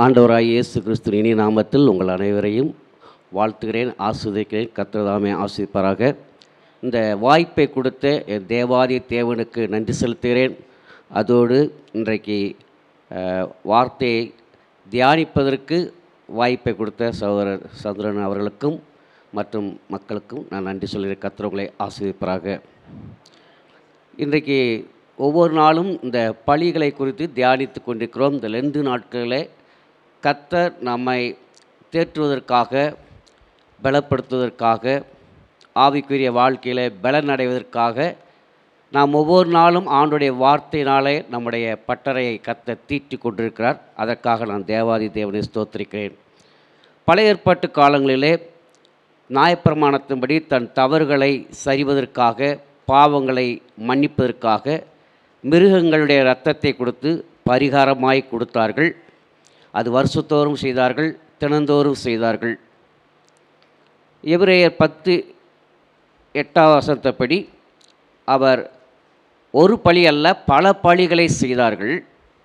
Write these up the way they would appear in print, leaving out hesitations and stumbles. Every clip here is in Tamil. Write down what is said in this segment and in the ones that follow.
ஆண்டவராய் இயேசு கிறிஸ்து இனி நாமத்தில் உங்கள் அனைவரையும் வாழ்த்துகிறேன், ஆசீர்வதிக்கிறேன். கர்த்தர் தாமே ஆசீர்வதிப்பாராக. இந்த வாய்ப்பை கொடுத்த என் தேவாதி தேவனுக்கு நன்றி செலுத்துகிறேன். அதோடு இன்றைக்கு வார்த்தையை தியானிப்பதற்கு வாய்ப்பை கொடுத்த சகோதரர் சந்திரன் அவர்களுக்கும் மற்றும் மக்களுக்கும் நான் நன்றி சொல்கிறேன். கர்த்தர் உங்களை ஆசீர்வதிப்பாராக. இன்றைக்கு ஒவ்வொரு நாளும் இந்த பலிகளை குறித்து தியானித்து கொண்டிருக்கிறோம். இந்த லெந்து நாட்களில் கர்த்தர் நம்மை தேற்றுவதற்காக, பலப்படுத்துவதற்காக, ஆவிக்குரிய வாழ்க்கையில் பலன் அடைவதற்காக நாம் ஒவ்வொரு நாளும் ஆண்டுடைய வார்த்தையினாலே நம்முடைய பட்டறையை கர்த்தர் தீட்டி கொண்டிருக்கிறார். அதற்காக நான் தேவாதி தேவனை ஸ்தோத்திரிக்கிறேன். பழைய ஏற்பாட்டு காலங்களிலே நியாயப்பிரமாணத்தின்படி தன் தவறுகளை சரிவதற்காக, பாவங்களை மன்னிப்பதற்காக மிருகங்களுடைய இரத்தத்தை கொடுத்து பரிகாரமாய் கொடுத்தார்கள். அது வருஷத்தோறும் செய்தார்கள், தினந்தோறும் செய்தார்கள். எபிரேயர் 10:8 அவர் ஒரு பலி அல்ல பல பலிகளை செய்தார்கள்.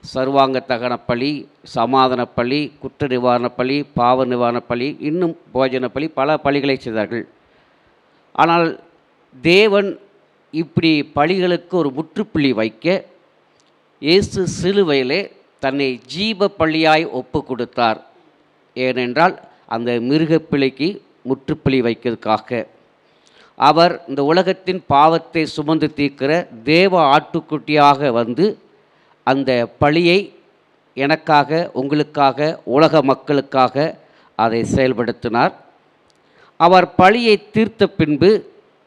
சர்வாங்க தகன பலி, சமாதான பலி, குற்ற நிவாரண பலி, பாவ நிவாரண பலி, இன்னும் போஜன பலி, பல பலிகளை செய்தார்கள். ஆனால் தேவன் இப்படி பலிகளுக்கு ஒரு முற்றுப்புள்ளி வைக்க இயேசு சிலுவையிலே தன்னை ஜீவ பலியாய் ஒப்பு கொடுத்தார். ஏனென்றால் அந்த மிருகப்பிள்ளைக்கு முற்றுப்புள்ளி வைக்கிறதுக்காக அவர் இந்த உலகத்தின் பாவத்தை சுமந்து தீர்க்கிற தேவ ஆட்டுக்குட்டியாக வந்து அந்த பலியை எனக்காக, உங்களுக்காக, உலக மக்களுக்காக அதை செயல்படுத்தினார். அவர் பலியை தீர்த்த பின்பு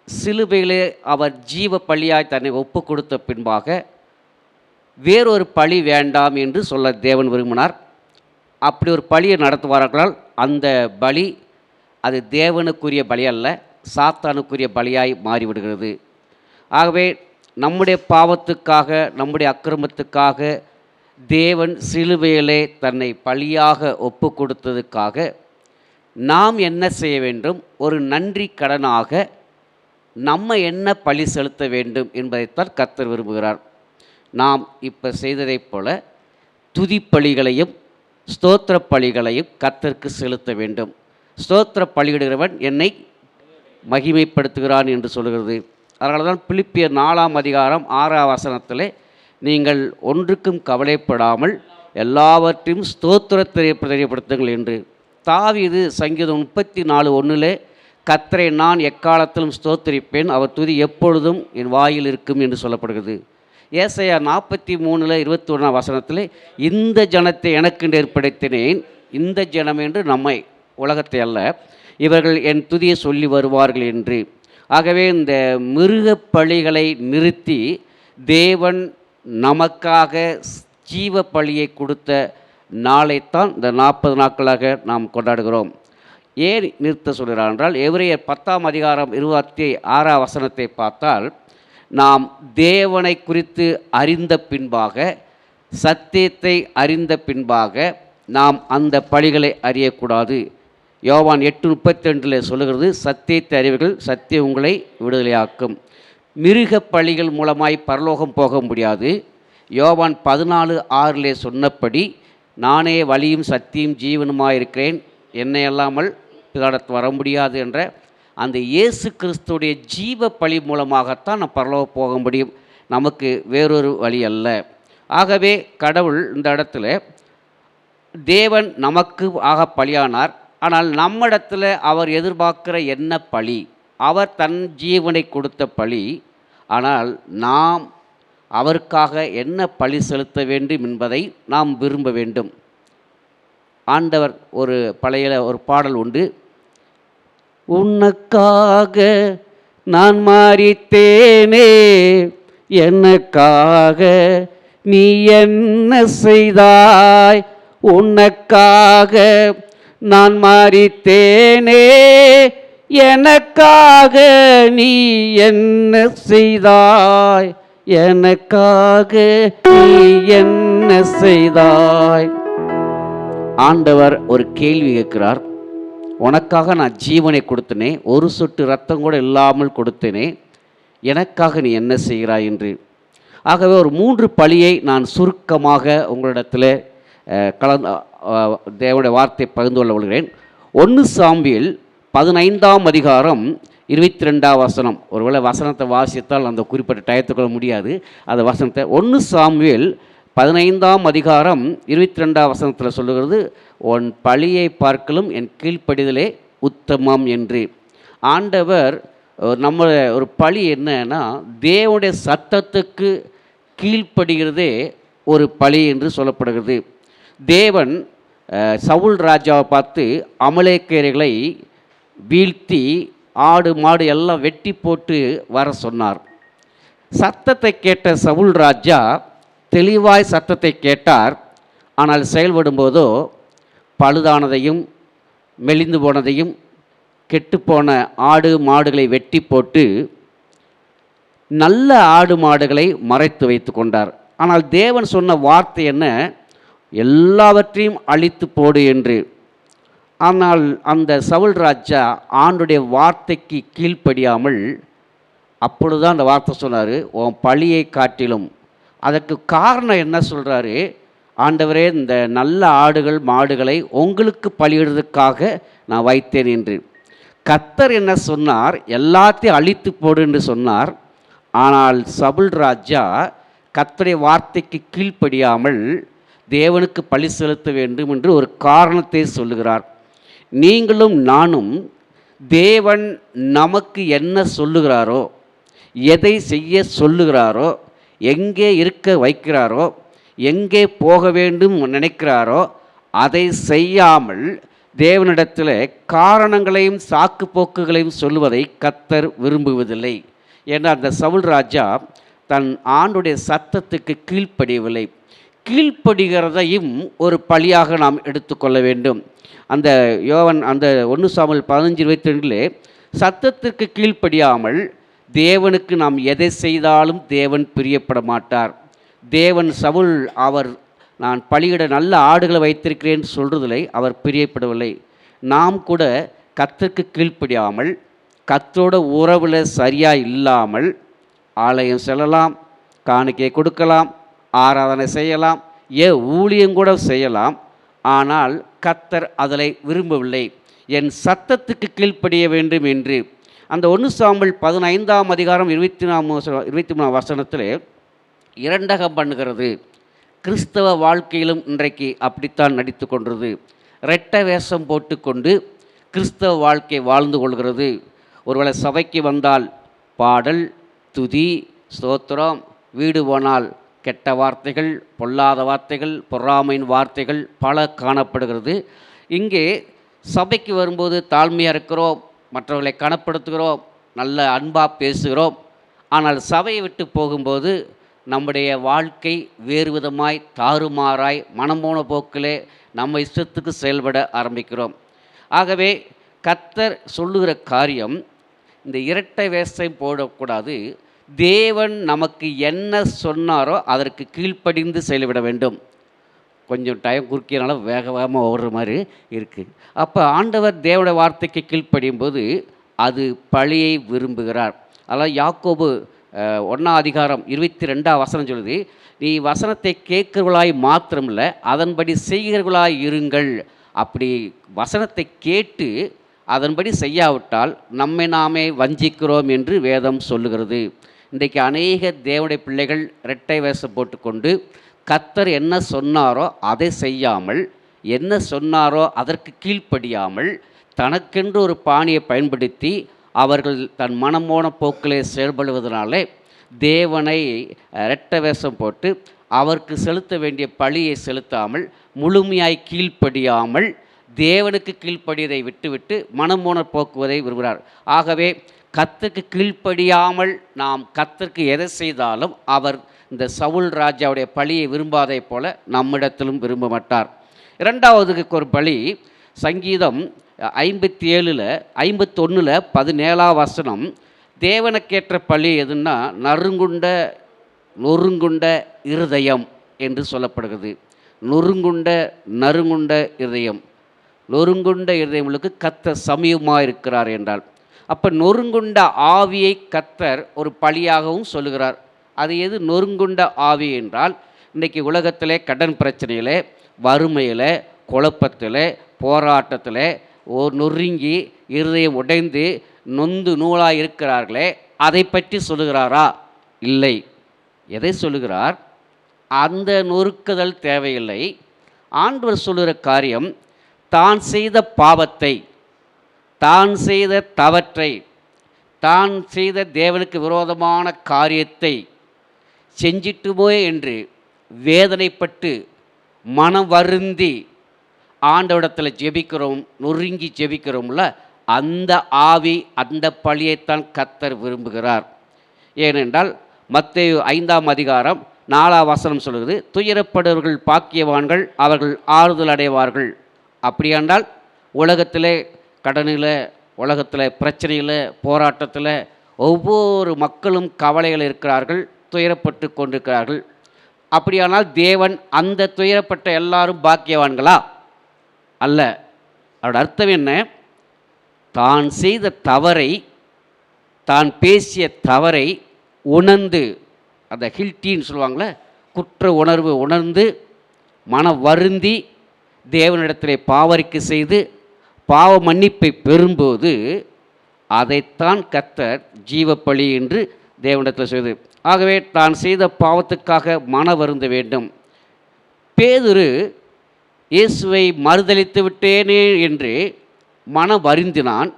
சிலுவையிலே அவர் ஜீவ பலியாய் தன்னை ஒப்பு கொடுத்த பின்பாக வேறொரு பலி வேண்டாம் என்று சொல்ல தேவன் விரும்பினார். அப்படி ஒரு பலியை நடத்துவார்களால் அந்த பலி அது தேவனுக்குரிய பலி அல்ல, சாத்தானுக்குரிய பலியாய் மாறிவிடுகிறது. ஆகவே நம்முடைய பாவத்துக்காக, நம்முடைய அக்கிரமத்துக்காக தேவன் சிலுவையிலே தன்னை பலியாக ஒப்பு கொடுத்ததுக்காக நாம் என்ன செய்ய வேண்டும்? ஒரு நன்றி கடனாக நம்ம என்ன பலி செலுத்த வேண்டும் என்பதைத்தான் கர்த்தர் விரும்புகிறார். நாம் இப்போ செய்ததைப் போல துதிப்பலிகளையும் ஸ்தோத்திர பலிகளையும் கர்த்தருக்கு செலுத்த வேண்டும். ஸ்தோத்திர பலியிடுகிறவன் என்னை மகிமைப்படுத்துகிறான் என்று சொல்கிறது. அதனால தான் பிலிப்பியர் 4:6 நீங்கள் ஒன்றுக்கும் கவலைப்படாமல் எல்லாவற்றையும் ஸ்தோத்திரத்தை தெரியப்படுத்துங்கள் என்று. தாவீது சங்கீதம் 34:1 கர்த்தரை நான் எக்காலத்திலும் ஸ்தோத்திரிப்பேன், அவர் துதி எப்பொழுதும் என் வாயில் இருக்கும் என்று சொல்லப்படுகிறது. ஏசாயா 43:21 இந்த ஜனத்தை எனக்கு ஏற்படுத்தினேன், இந்த ஜனம் என்று நம்மை, உலகத்தை அல்ல, இவர்கள் என் துதியை சொல்லி வருவார்கள் என்று. ஆகவே இந்த மிருக பலிகளை நிறுத்தி தேவன் நமக்காக ஜீவ பலியை கொடுத்த நாளைத்தான் இந்த 40 நாட்களாக நாம் கொண்டாடுகிறோம். ஏன் நிறுத்த சொல்கிறார் என்றால் எபிரேயர் 10:26 பார்த்தால் நாம் தேவனை குறித்து அறிந்த பின்பாக, சத்தியத்தை அறிந்த பின்பாக நாம் அந்த பலிகளை அறியக்கூடாது. யோவான் 8:32 சொல்லுகிறது, சத்தியத்தை அறிவீர்கள், சத்தியம் உங்களை விடுதலையாக்கும். மிருக பலிகள் மூலமாய் பரலோகம் போக முடியாது. யோவான் 14:6 சொன்னபடி நானே வழியும் சத்தியம் ஜீவனுமாய் இருக்கிறேன், என்னை அல்லாமல் பிதாவிடத்தில் வர முடியாது என்ற அந்த இயேசு கிறிஸ்துடைய ஜீவ பலி மூலமாகத்தான் நம்ம பரலோகம் போக முடியும், நமக்கு வேறொரு வழி அல்ல. ஆகவே கடவுள் இந்த இடத்துல தேவன் நமக்கு ஆக பலியானார். ஆனால் நம்மிடத்தில் அவர் எதிர்பார்க்கிற என்ன பலி? அவர் தன் ஜீவனை கொடுத்த பலி. ஆனால் நாம் அவருக்காக என்ன பலி செலுத்த வேண்டும் என்பதை நாம் விரும்ப வேண்டும். ஆண்டவர் பழைய ஒரு பாடல் உண்டு, உனக்காக நான் மாறித்தேனே, எனக்காக நீ என்ன செய்தாய், உனக்காக நான் மாறித்தேனே, எனக்காக நீ என்ன செய்தாய், எனக்காக நீ என்ன செய்தாய். ஆண்டவர் ஒரு கேள்வி கேட்கிறார், உனக்காக நான் ஜீவனை கொடுத்தனே, ஒரு சொட்டு ரத்தம் கூட இல்லாமல் கொடுத்தனே, எனக்காக நீ என்ன செய்கிறாய் என்று. ஆகவே ஒரு 3 பலியை நான் சுருக்கமாக உங்களிடத்தில் தேவனுடைய வார்த்தை பகிர்ந்து கொள்ள கொள்கிறேன். 1 சாமுவேல் 15ஆம் அதிகாரம் 22ஆம் வசனம். ஒருவேளை வசனத்தை வாசித்தால் அந்த குறிப்பிட்ட டயத்துக்குள்ள முடியாது. அந்த வசனத்தை 1 சாமுவேல் 15ஆம் அதிகாரம் 22ஆம் வசனத்தில் சொல்லுகிறது, உன் பழியை பார்க்கலும் என் கீழ்ப்படிதலே உத்தமம் என்று. ஆண்டவர் நம்ம ஒரு பழி என்னன்னா, தேவனுடைய சத்தத்துக்கு கீழ்ப்படுகிறதே ஒரு பழி என்று சொல்லப்படுகிறது. தேவன் சவுல் ராஜாவை பார்த்து அமலேக்கியர்களை வீழ்த்தி ஆடு மாடு எல்லாம் வெட்டி போட்டு வர சொன்னார். சத்தத்தை கேட்ட சவுல் ராஜா தெளிவாய் சத்தத்தை கேட்டார். ஆனால் செயல்படும்போதோ பழுதானதையும் மெலிந்து போனதையும் கெட்டுப்போன ஆடு மாடுகளை வெட்டி போட்டு நல்ல ஆடு மாடுகளை மறைத்து வைத்து கொண்டார். ஆனால் தேவன் சொன்ன வார்த்தை என்ன? எல்லாவற்றையும் அழித்து போடு என்று. ஆனால் அந்த சவுல் ராஜா ஆண்டுடைய வார்த்தைக்கு கீழ்ப்படியாமல், அப்பொழுதுதான் அந்த வார்த்தை சொன்னார், உன் பழியை காட்டிலும். அதற்கு காரணம் என்ன சொல்கிறாரு? ஆண்டவரே, இந்த நல்ல ஆடுகள் மாடுகளை உங்களுக்கு பலியிடுறதுக்காக நான் வைத்தேன் என்று. கர்த்தர் என்ன சொன்னார்? எல்லாத்தையும் அழித்து போடு என்று சொன்னார். ஆனால் சவுல் ராஜா கர்த்தருடைய வார்த்தைக்கு கீழ்ப்படியாமல் தேவனுக்கு பழி செலுத்த வேண்டும் என்று ஒரு காரணத்தை சொல்லுகிறார். நீங்களும் நானும் தேவன் நமக்கு என்ன சொல்லுகிறாரோ, எதை செய்ய சொல்லுகிறாரோ, எங்கே இருக்க வைக்கிறாரோ, எங்கே போக வேண்டும் நினைக்கிறாரோ அதை செய்யாமல் தேவனிடத்தில் காரணங்களையும் சாக்கு போக்குகளையும் சொல்லுவதை கர்த்தர் விரும்புவதில்லை. ஏன்னா அந்த சவுல் ராஜா தன் ஆண்டுடைய சத்தத்துக்கு கீழ்ப்படியவில்லை. கீழ்ப்படுகிறதையும் ஒரு பழியாக நாம் எடுத்துக்கொள்ள வேண்டும். அந்த யோவான் அந்த 1 சாமுவேல் 15:22 சத்தத்திற்கு கீழ்ப்படியாமல் தேவனுக்கு நாம் எதை செய்தாலும் தேவன் பிரியப்பட மாட்டார். தேவன் சவுல் நான் பலியிட நல்ல ஆடுகளை வைத்திருக்கிறேன் சொல்கிறதில்லை, அவர் பிரியப்படவில்லை. நாம் கூட கர்த்தருக்கு கீழ்ப்படியாமல் கர்த்தரோட உறவில் சரியாக இல்லாமல் ஆலயம் செல்லலாம், காணிக்கை கொடுக்கலாம், ஆராதனை செய்யலாம், ஊழியம் கூட செய்யலாம். ஆனால் கர்த்தர் அதனை விரும்பவில்லை. என் சத்தத்துக்கு கீழ்ப்படிய வேண்டும் என்று அந்த 1 சாமுவேல் 15ஆம் அதிகாரம் 23ஆம் வசனத்தில் இரண்டகம் பண்ணுகிறது. கிறிஸ்தவ வாழ்க்கையிலும் இன்றைக்கு அப்படித்தான் நடித்து கொண்டது. இரட்டை வேஷம் போட்டுக்கொண்டு கிறிஸ்தவ வாழ்க்கை வாழ்ந்து கொள்கிறது. ஒருவேளை சபைக்கு வந்தால் பாடல், துதி, ஸ்தோத்திரம், வீடு போனால் கெட்ட வார்த்தைகள், பொல்லாத வார்த்தைகள், பொறாமையின் வார்த்தைகள் பல காணப்படுகிறது. இங்கே சபைக்கு வரும்போது தாழ்மையாக இருக்கிறோம், மற்றவர்களை கனப்படுத்துகிறோம், நல்ல அன்பாக பேசுகிறோம். ஆனால் சபையை விட்டு போகும்போது நம்முடைய வாழ்க்கை வேறு விதமாய் தாறுமாறாய் மனம்போன போக்கிலே நம்ம இஷ்டத்துக்கு செயல்பட ஆரம்பிக்கிறோம். ஆகவே கர்த்தர் சொல்லுகிற காரியம், இந்த இரட்டை வேஷம் போடக்கூடாது. தேவன் நமக்கு என்ன சொன்னாரோ அதற்கு கீழ்ப்படிந்து செயல்பட வேண்டும். கொஞ்சம் டைம் குறுக்கியனால வேகமாக ஓடுற மாதிரி இருக்குது. அப்போ ஆண்டவர் தேவனுடைய வார்த்தைக்கு கீழ்ப்படியும் போது அது பழியை விரும்புகிறார். அதாவது யாக்கோபு 1ஆம் அதிகாரம் 22ஆம் வசனம் சொல்லுது, நீ வசனத்தை கேட்கிறவர்களாய் மாத்திரமில்லை அதன்படி செய்கிறவர்களாய் இருங்கள். அப்படி வசனத்தை கேட்டு அதன்படி செய்யாவிட்டால் நம்மை நாமே வஞ்சிக்கிறோம் என்று வேதம் சொல்லுகிறது. இன்றைக்கு அநேக தேவனுடைய பிள்ளைகள் இரட்டை வேஷம் போட்டுக்கொண்டு கர்த்தர் என்ன சொன்னாரோ அதை செய்யாமல், என்ன சொன்னாரோ அதற்கு கீழ்ப்படியாமல் தனக்கென்று ஒரு பாணியை பயன்படுத்தி அவர்கள் தன் மனமோன போக்கிலே செயல்படுவதனாலே தேவனை இரட்டை வேஷம் போட்டு அவருக்கு செலுத்த வேண்டிய பழியை செலுத்தாமல் முழுமையாய் கீழ்ப்படியாமல் தேவனுக்கு கீழ்ப்படியதை விட்டுவிட்டு மனமோன போக்குவதை விரும்புகிறார். ஆகவே கர்த்தருக்கு கீழ்ப்படியாமல் நாம் கர்த்தருக்கு எதை செய்தாலும் அவர் இந்த சவுல் ராஜாவுடைய பழியை விரும்பாதை போல நம்மிடத்திலும் விரும்ப மாட்டார். இரண்டாவதுக்கு ஒரு பழி சங்கீதம் 51 17ஆம் வசனம். தேவனுக்கேற்ற பழி எதுன்னா நொறுங்குண்ட இருதயம் என்று சொல்லப்படுகிறது. நறுங்குண்ட இருதயம். நொறுங்குண்ட இருதயங்களுக்கு கர்த்தர் சமீபமாக இருக்கிறார் என்றால், அப்போ நொறுங்குண்ட ஆவியை கர்த்தர் ஒரு பழியாகவும் சொல்லுகிறார். அது எது நொறுங்குண்ட ஆவி என்றால், இன்றைக்கி உலகத்திலே கடன் பிரச்சனையில், வறுமையில், குழப்பத்தில், போராட்டத்தில் நொறுங்கி இருதயம் உடைந்து நொந்து நூலாக இருக்கிறார்களே, அதை பற்றி சொல்லுகிறாரா? இல்லை. எதை சொல்லுகிறார்? அந்த நொறுக்குதல் தேவையில்லை. ஆண்டவர் சொல்லுகிற காரியம், தான் செய்த பாவத்தை, தான் செய்த தவற்றை, தான் செய்த தேவனுக்கு விரோதமான காரியத்தை செஞ்சிட்டுமோ என்று வேதனைப்பட்டு மனம் வருந்தி ஆண்டவரிடத்தில் ஜெபிக்கிறோம், நொறுங்கி ஜெபிக்கிறோம்ல, அந்த ஆவி, அந்த பழியைத்தான் கர்த்தர் விரும்புகிறார். ஏனென்றால் மத்தேயு 5ஆம் அதிகாரம் 4ஆம் வசனம் சொல்கிறது, துயரப்படுவர்கள் பாக்கியவான்கள், அவர்கள் ஆறுதல் அடைவார்கள். அப்படியானால் உலகத்தில் கடனில், உலகத்தில் பிரச்சனையில், போராட்டத்தில் ஒவ்வொரு மக்களும் கவலைகள் இருக்கிறார்கள், துயரப்பட்டு கொண்டிருக்கிறார்கள். அப்படியானால் தேவன் அந்த துயரப்பட்ட எல்லாரும் பாக்கியவான்களா? அல்ல. அதோட அர்த்தம் என்ன? தான் செய்த தவறை, தான் பேசிய தவறை உணர்ந்து, அந்த ஹில்ட்டின்னு சொல்லுவாங்களே, குற்ற உணர்வு உணர்ந்து மன வருந்தி தேவனிடத்திலே பாவரிக்கை செய்து பாவ மன்னிப்பை பெறும்போது அதைத்தான் கர்த்தர் ஜீவப்பழி என்று தேவனிடத்தில் செய்து. ஆகவே தான் செய்த பாவத்துக்காக மன வருந்த வேண்டும். பேதுரு இயேசுவை மறுதலித்து விட்டேனே என்று மன வருந்தினான்.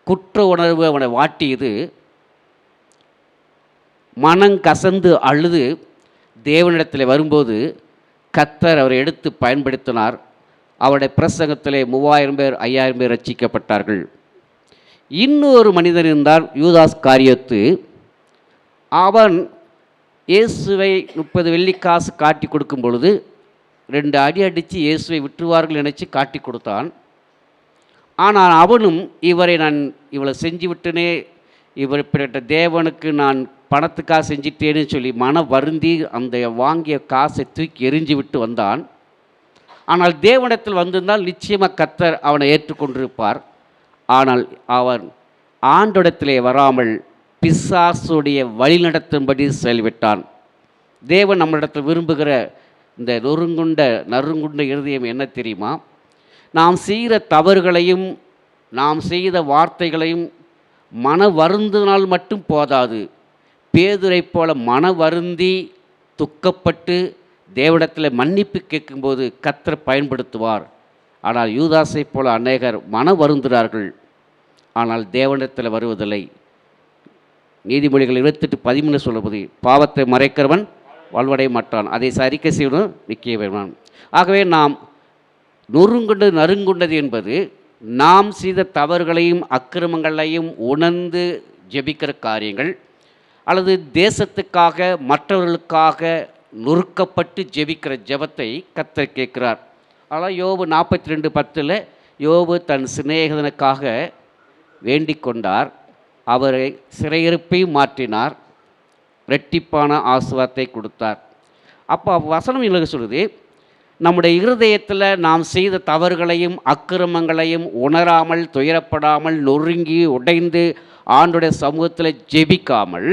குற்ற உணர்வு அவனை வாட்டியது. மனங்கசந்து அழுது தேவனிடத்தில் வரும்போது கர்த்தர் அவரை எடுத்து பயன்படுத்தினார். அவருடைய பிரசங்கத்திலே 3000 பேர் 5000 பேர் ரட்சிக்கப்பட்டார்கள். இன்னொரு மனிதன் இருந்தார், யூதாஸ் காரியத்து. அவன் இயேசுவை 30 வெள்ளிக்காசு காட்டி கொடுக்கும் பொழுது 2 அடி அடித்து இயேசுவை விட்டுருவார்கள் நினச்சி காட்டி கொடுத்தான். ஆனால் அவனும் நான் இவளை செஞ்சு விட்டனே, இவர் இப்படிப்பட்ட தேவனுக்கு நான் பணத்துக்காக செஞ்சிட்டேன்னு சொல்லி மன வருந்தி அந்த வாங்கிய காசை தூக்கி எரிஞ்சு விட்டு வந்தான். ஆனால் தேவனிடத்தில் வந்திருந்தால் நிச்சயமாக கர்த்தர் அவனை ஏற்றுக்கொண்டிருப்பார். ஆனால் அவன் ஆண்டோடத்திலே வராமல் பிசாசுடைய வழிநடத்தும்படி செயல்விட்டான். தேவன் நம்மளிடத்தில் விரும்புகிற இந்த நறுங்குண்ட இருதயம் என்ன தெரியுமா? நாம் செய்கிற தவறுகளையும் நாம் செய்த வார்த்தைகளையும் மன வருந்தினால் மட்டும் போதாது. பேதுரை போல மன வருந்தி துக்கப்பட்டு தேவனிடத்தில் மன்னிப்பு கேட்கும்போது கர்த்தர் பயன்படுத்துவார். ஆனால் யூதாசை போல அநேகர் மன வருந்துகிறார்கள், ஆனால் தேவனிடத்தில் வருவதில்லை. நீதிமொழிகள் 28:13 சொல்லுவது, பாவத்தை மறைக்கிறவன் வாழ்வடைய மாட்டான், அதை அறிக்கை செய்வதும் நிற்க வேண்டான். ஆகவே நாம் நறுங்குண்டது என்பது நாம் செய்த தவறுகளையும் அக்கிரமங்களையும் உணர்ந்து ஜெபிக்கிற காரியங்கள், அல்லது தேசத்துக்காக மற்றவர்களுக்காக நொறுக்கப்பட்டு ஜெபிக்கிற ஜெபத்தை கர்த்தர் கேட்கிறார். ஆனால் யோபு 42:10 யோபு தன் சிநேகிதனுக்காக வேண்டிக் கொண்டார், அவரை சிறையிருப்பையும் மாற்றினார், இரட்டிப்பான ஆசீர்வாதத்தை கொடுத்தார். அப்போ வசனம் எங்களுக்கு சொல்லுது, நம்முடைய இருதயத்தில் நாம் செய்த தவறுகளையும் அக்கிரமங்களையும் உணராமல், துயரப்படாமல், நொறுங்கி உடைந்து ஆண்டுடைய சமூகத்தில் ஜெபிக்காமல்,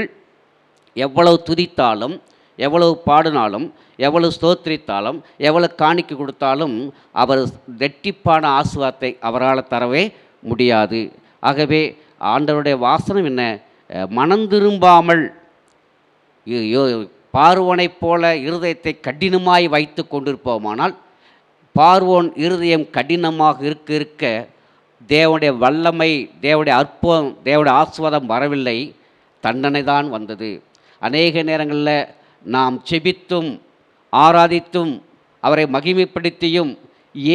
எவ்வளவு துதித்தாலும், எவ்வளவு பாடினாலும், எவ்வளவு ஸ்தோத்திரித்தாலும், எவ்வளவு காணிக்கை கொடுத்தாலும் அவர் இரட்டிப்பான ஆசீர்வாதத்தை அவரால் தரவே முடியாது. ஆகவே ஆண்டவருடைய வாசனம் என்ன? மனம் திரும்பாமல் பார்வோனைப் போல இருதயத்தை கடினமாய் வைத்து கொண்டிருப்போமானால், பார்வோன் இருதயம் கடினமாக இருக்க இருக்க தேவனுடைய வல்லமை, தேவனுடைய அற்புதம், தேவனுடைய ஆசீர்வாதம் வரவில்லை, தண்டனை தான் வந்தது. அநேக நேரங்களில் நாம் செபித்தும் ஆராதித்தும் அவரை மகிமைப்படுத்தியும்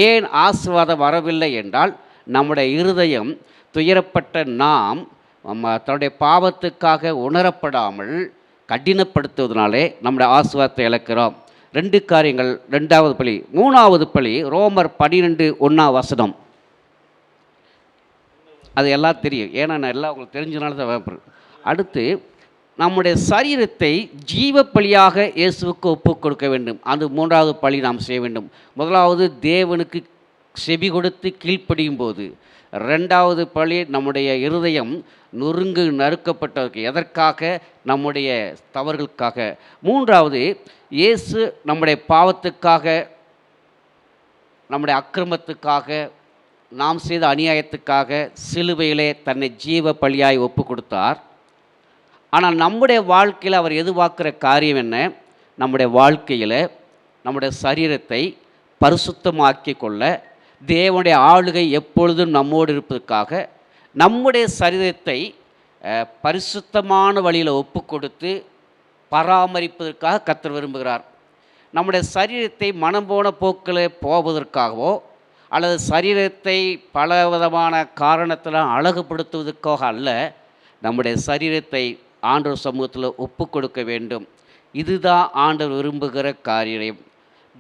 ஏன் ஆசீர்வாதம் வரவில்லை என்றால், நம்முடைய இருதயம் துயரப்பட்ட நாம் தன்னுடைய பாவத்துக்காக உணரப்படாமல் கடினப்படுத்துவதனாலே நம்முடைய ஆசீர்வாதத்தை இழக்கிறோம். 2 காரியங்கள். 2வது பழி. 3வது பழி ரோமர் 12:1 அது எல்லாம் தெரியும், ஏன்னா நான் எல்லாம் உங்களுக்கு தெரிஞ்சனால தான். அடுத்து, நம்முடைய சரீரத்தை ஜீவ பலியாக இயேசுவுக்கு ஒப்பு கொடுக்க வேண்டும். அது 3வது பழி நாம் செய்ய வேண்டும். முதலாவது தேவனுக்கு செவி கொடுத்து கீழ்ப்படியும் போது. 2வது பழி நம்முடைய இருதயம் நறுக்கப்பட்டதற்கு, எதற்காக? நம்முடைய தவறுகளுக்காக. 3வது, இயேசு நம்முடைய பாவத்துக்காக நம்முடைய அக்கிரமத்துக்காக, நாம் செய்த அநியாயத்துக்காக சிலுவையிலே தன்னை ஜீவ பலியாய் ஒப்பு கொடுத்தார். ஆனால் நம்முடைய வாழ்க்கையில் அவர் எதிர்பார்க்கிற காரியம் என்ன? நம்முடைய வாழ்க்கையில் நம்முடைய சரீரத்தை பரிசுத்தமாக்கி கொள்ள, தேவனுடைய ஆளுகை எப்பொழுதும் நம்மோடு இருப்பதற்காக நம்முடைய சரீரத்தை பரிசுத்தமான வழியில் ஒப்பு கொடுத்து பராமரிப்பதற்காக கர்த்தர் விரும்புகிறார். நம்முடைய சரீரத்தை மனம் போன போக்கில் போவதற்காகவோ அல்லது சரீரத்தை பலவிதமான காரணத்தில் அழகுபடுத்துவதற்காக அல்ல, நம்முடைய சரீரத்தை ஆண்டவர் சமூகத்தில் ஒப்பு கொடுக்க வேண்டும். இதுதான் ஆண்டவர் விரும்புகிற காரியம்.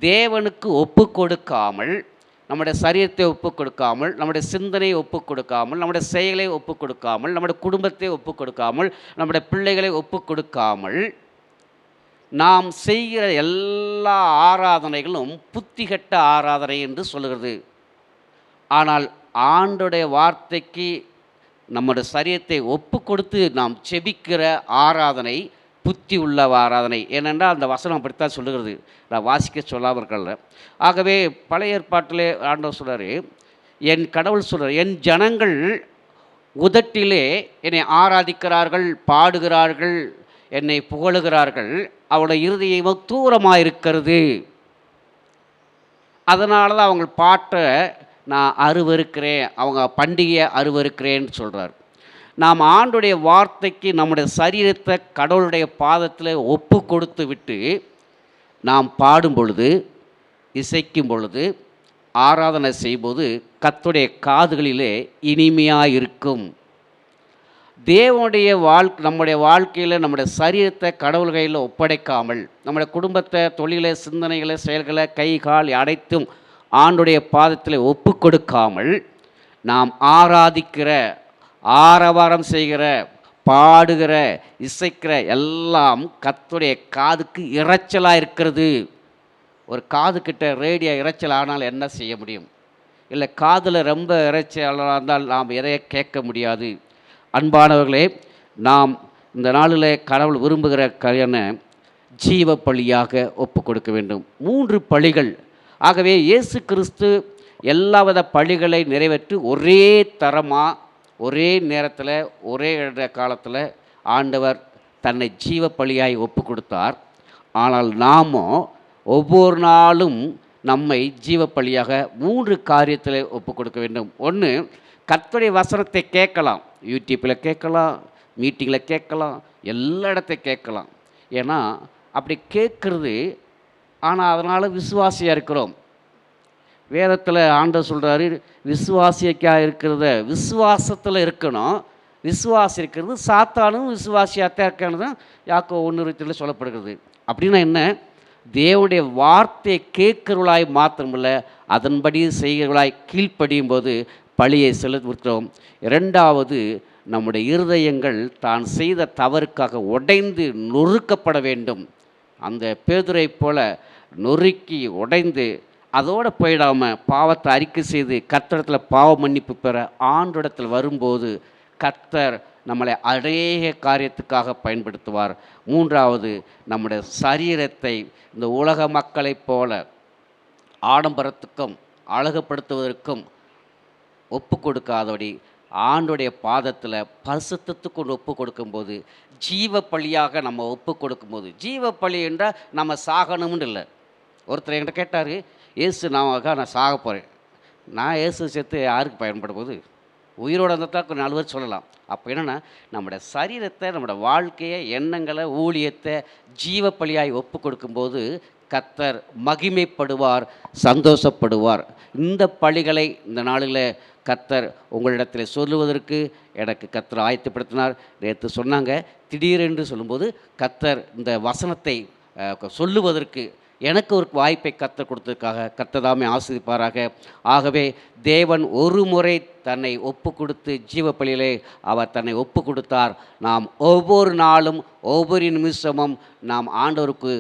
தேவனுக்கு ஒப்பு கொடுக்காமல், நம்முடைய சரீரத்தை ஒப்பு கொடுக்காமல், நம்முடைய சிந்தனையை ஒப்பு கொடுக்காமல், நம்முடைய செயலை ஒப்பு கொடுக்காமல், நம்முடைய குடும்பத்தை ஒப்பு கொடுக்காமல், நம்முடைய பிள்ளைகளை ஒப்பு கொடுக்காமல் நாம் செய்கிற எல்லா ஆராதனைகளும் புத்திகட்ட ஆராதனை என்று சொல்லுகிறது. ஆனால் ஆண்டோடைய வார்த்தைக்கு நம்முடைய சரீரத்தை ஒப்பு கொடுத்து நாம் செபிக்கிற ஆராதனை புத்தி உள்ள ஆராதனை. ஏனென்றால் அந்த வசனம் அப்படித்தான் சொல்லுகிறது. நான் வாசிக்க சொல்லாமல் இருக்கல. ஆகவே பழைய ஏற்பாட்டிலே ஆண்டவர் சொல்கிறார், என் கடவுள் சொல்கிறார், என் ஜனங்கள் உதட்டிலே என்னை ஆராதிக்கிறார்கள், பாடுகிறார்கள், என்னை புகழுகிறார்கள், அவருடைய இருதயம் தூரமாக இருக்கிறது. அதனால தான் அவங்க பாட்டை நான் அருவருக்கிறேன், அவங்க பண்டிகையை அருவருக்கிறேன்னு சொல்கிறார். நாம் ஆண்டுடைய வார்த்தைக்கு நம்முடைய சரீரத்தை கடவுளுடைய பாதத்தில் ஒப்பு கொடுத்து விட்டு நாம் பாடும் பொழுது, இசைக்கும் பொழுது, ஆராதனை செய்யும்போது கர்த்தருடைய காதுகளிலே இனிமையாக இருக்கும். தேவனுடைய நம்முடைய வாழ்க்கையில் நம்முடைய சரீரத்தை கடவுள் கையில் ஒப்படைக்காமல், நம்முடைய குடும்பத்தை, தொழிலை, சிந்தனைகளை, செயல்களை, கை கால் அனைத்தும் ஆண்டுடைய பாதத்தில் ஒப்பு கொடுக்காமல் நாம் ஆராதிக்கிற, ஆரவாரம் செய்கிற, பாடுகிற, இசைக்கிற எல்லாம் கர்த்தருடைய காதுக்கு இரைச்சலாக இருக்கிறது. ஒரு காதுக்கிட்ட ரேடியோ இரைச்சல் ஆனால் என்ன செய்ய முடியும்? இல்லை காதில் ரொம்ப இரைச்சலாக இருந்தால் நாம் எதைய கேட்க முடியாது. அன்பானவர்களே, நாம் இந்த நாளில் கடவுள் விரும்புகிற கல்யாண ஜீவ பலியாக ஒப்பு கொடுக்க வேண்டும். 3 பலிகள். ஆகவே இயேசு கிறிஸ்து எல்லாவித பலிகளை நிறைவேற்றி ஒரே தரமாக, ஒரே நேரத்தில், ஒரே காலத்தில் ஆண்டவர் தன்னை ஜீவ பலியாய் ஒப்பு கொடுத்தார். ஆனால் நாமோ ஒவ்வொரு நாளும் நம்மை ஜீவ பலியாக 3 காரியத்தில் ஒப்பு கொடுக்க வேண்டும். 1, கர்த்தருடைய வசனத்தை கேட்கலாம், யூடியூப்பில் கேட்கலாம், மீட்டிங்கில் கேட்கலாம், எல்லா இடத்தையும் கேட்கலாம். ஏன்னா அப்படி கேட்குறது, ஆனால் அதனால் விசுவாசியாக இருக்கிறோம். வேதத்தில் ஆண்டவர் சொல்கிறாரு, விசுவாசியாக இருக்கிறத விசுவாசத்தில் இருக்கணும். விசுவாசி இருக்கிறது சாத்தானும் விசுவாசியாக இருக்கணும். யாக்கோபு 1:20 சொல்லப்படுகிறது. அப்படின்னா என்ன? தேவனுடைய வார்த்தையை கேட்கிறவளாய் மாத்திரமில்லை, அதன்படி செய்கிறவளாய் கீழ்ப்படியும் போது பழியை செலுத்துகிறோம். 2வது, நம்முடைய இருதயங்கள் தான் செய்த தவறுக்காக உடைந்து நொறுக்கப்பட வேண்டும். அந்த பேதுரை போல நொறுக்கி உடைந்து அதோடு போயிடாமல் பாவத்தை அறிக்கை செய்து கர்த்தரிடத்தில் பாவ மன்னிப்பு பெற ஆண்டோடத்தில் வரும்போது கர்த்தர் நம்மளை அநேக காரியத்துக்காக பயன்படுத்துவார். 3வது, நம்முடைய சரீரத்தை இந்த உலக மக்களைப் போல ஆடம்பரத்துக்கும் அழகுபடுத்துவதற்கும் ஒப்பு கொடுக்காதபடி ஆண்டுடைய பாதத்தில் பரிசுத்தத்துக்கு ஒப்பு கொடுக்கும்போது, ஜீவ பலியாக நம்ம ஒப்பு கொடுக்கும்போது, ஜீவ பலி என்றால் நம்ம சாகணும்னு இல்லை. ஒருத்தர் என்கிட்ட கேட்டார், ஏசு நான் சாக போகிறேன், நான் ஏசு சேர்த்து யாருக்கு பயன்பட போகுது? உயிரோடு இருந்தால் 4 பேர் சொல்லலாம். அப்போ என்னென்னா, நம்முடைய சரீரத்தை, நம்முடைய வாழ்க்கையை, எண்ணங்களை, ஊழியத்தை ஜீவ பலியாய் ஒப்பு கொடுக்கும்போது கர்த்தர் மகிமைப்படுவார், சந்தோஷப்படுவார். இந்த பலிகளை இந்த நாளில் கர்த்தர் உங்களிடத்தில் சொல்லுவதற்கு எனக்கு கர்த்தர் ஆயத்தப்படுத்தினார். நேற்று சொன்னாங்க, திடீரென்று சொல்லும்போது கர்த்தர் இந்த வசனத்தை சொல்லுவதற்கு எனக்கு ஒரு வாய்ப்பை கர்த்தர் கொடுத்ததுக்காக கர்த்ததாமே ஆசீர்வதிப்பாராக. ஆகவே தேவன் ஒரு முறை தன்னை ஒப்பு கொடுத்து ஜீவ பலியிலே அவர் தன்னை ஒப்பு கொடுத்தார். நாம் ஒவ்வொரு நாளும் ஒவ்வொரு நிமிஷமும் நாம் ஆண்டவருக்கு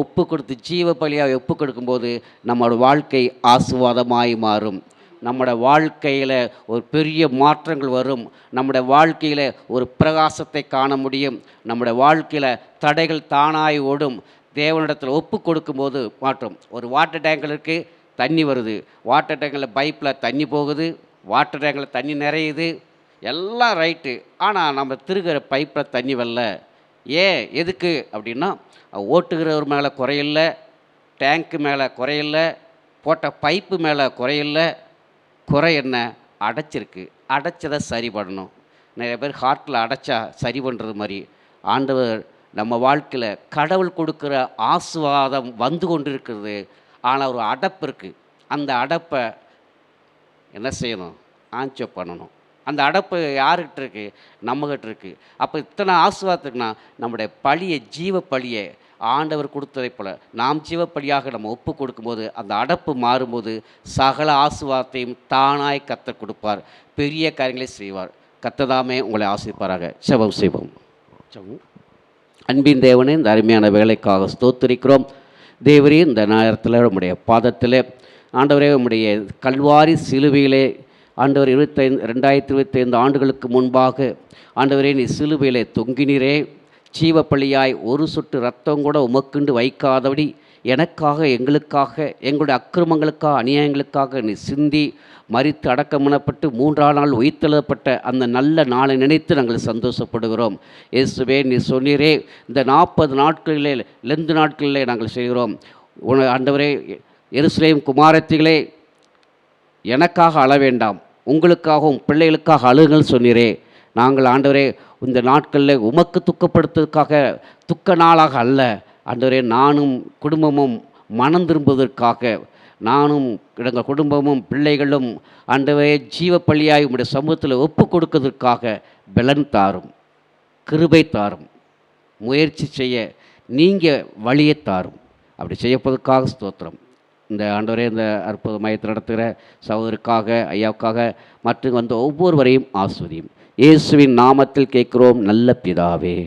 ஒப்பு கொடுத்து ஜீவ பலியாக ஒப்பு கொடுக்கும்போது நம்மளோட வாழ்க்கை ஆசீர்வாதமாய் மாறும். நம்முடைய வாழ்க்கையில் ஒரு பெரிய மாற்றங்கள் வரும். நம்முடைய வாழ்க்கையில் ஒரு பிரகாசத்தை காண முடியும். நம்முடைய வாழ்க்கையில் தடைகள் தானாய் ஓடும். தேவனிடத்தில் ஒப்பு கொடுக்கும்போது மாற்றம். ஒரு வாட்டர் டேங்கில் இருக்குது, தண்ணி வருது, வாட்டர் டேங்கில் பைப்பில் தண்ணி போகுது, வாட்டர் டேங்கில் தண்ணி நிறையுது, எல்லாம் ரைட்டு. ஆனால் நம்ம திருகிற பைப்பில் தண்ணி வரல. ஏன், எதுக்கு அப்படின்னா, ஓட்டுகிறவர் மேலே குறையில்ல, டேங்க்கு மேலே குறையில்ல, போட்ட பைப்பு மேலே குறையில்ல. குறை என்ன? அடைச்சிருக்கு. அடைச்சதை சரி பண்ணணும். நிறைய பேர் ஹார்ட்டில் அடைச்சா சரி பண்ணுறது மாதிரி ஆண்டவர் நம்ம வாழ்க்கையில் கடவுள் கொடுக்குற ஆசீர்வாதம் வந்து கொண்டு இருக்கிறது. ஆனால் ஒரு அடைப்பு இருக்குது. அந்த அடைப்பை என்ன செய்யணும்? ஆன்சர் பண்ணணும். அந்த அடைப்பு யாருக்கிட்ட இருக்குது? நம்மகிட்ட இருக்குது. அப்போ இத்தனை ஆசீர்வாதத்துக்குன்னா நம்முடைய பழியை, ஜீவ பழியை ஆண்டவர் கொடுத்ததை போல் நாம் ஜீவ பழியாக நம்ம ஒப்பு கொடுக்கும்போது அந்த அடைப்பு மாறும்போது சகல ஆசீர்வாதத்தையும் தானாய் கர்த்தர் கொடுப்பார். பெரிய காரியங்களை செய்வார். கர்த்ததாமே உங்களை ஆசீர்வதிப்பாராக. செபம் செய்வோம். அன்பின் தேவனே, இந்த அருமையான வேலைக்காக ஸ்தோத்திரிக்கிறோம். தேவரே, இந்த நேரத்தில் நம்முடைய பாதத்தில் ஆண்டவரே, நம்முடைய கல்வாரி சிலுவையிலே ஆண்டவர் 2025 ஆண்டுகளுக்கு முன்பாக ஆண்டவரே, நீ சிலுவையிலே தொங்கினீரே. ஜீவப்பள்ளியாய் ஒரு சொட்டு ரத்தம் கூட உமக்குண்டு வைக்காதபடி எனக்காக, எங்களுக்காக, எங்களுடைய அக்கிரமங்களுக்காக, அநியாயங்களுக்காக நீ சிந்தி மரித்து அடக்கமனப்பட்டு 3ஆம் நாள் உயிர்த்தெழுதப்பட்ட அந்த நல்ல நாளை நினைத்து நாங்கள் சந்தோஷப்படுகிறோம். இயேசுவே, நீ சொன்னீரே, இந்த 40 நாட்களிலே, லெந்து நாட்களிலே நாங்கள் செய்கிறோம். ஆண்டவரே, எருசலேம் குமாரத்திகளே, எனக்காக அழ வேண்டாம், உங்களுக்காகவும் பிள்ளைகளுக்காக அழுங்கள் சொன்னீரே. நாங்கள் ஆண்டவரே, இந்த நாட்களில் உமக்கு துக்கப்படுத்துவதற்காக துக்க நாளாக அல்ல ஆண்டவரே, நானும் குடும்பமும் மனம் திரும்புவதற்காக, நானும் எங்கள் குடும்பமும் பிள்ளைகளும் ஆண்டவரே ஜீவப்பள்ளியாய் உம்முடைய சமூகத்தில் ஒப்பு கொடுக்கிறதுக்காக பலன் தாரும், கிருபை தாரும், முயற்சி செய்ய நீங்கள் வழியை தாரும். அப்படி செய்யப்பதற்காக ஸ்தோத்திரம். இந்த ஆண்டவரே, இந்த அற்புத மையத்தில் நடத்துகிற சகோதரருக்காக, ஐயாவுக்காக மற்றும் ஒவ்வொருவரையும் ஆஸ்வதியும். இயேசுவின் நாமத்தில் கேட்கிறோம் நல்ல பிதாவே.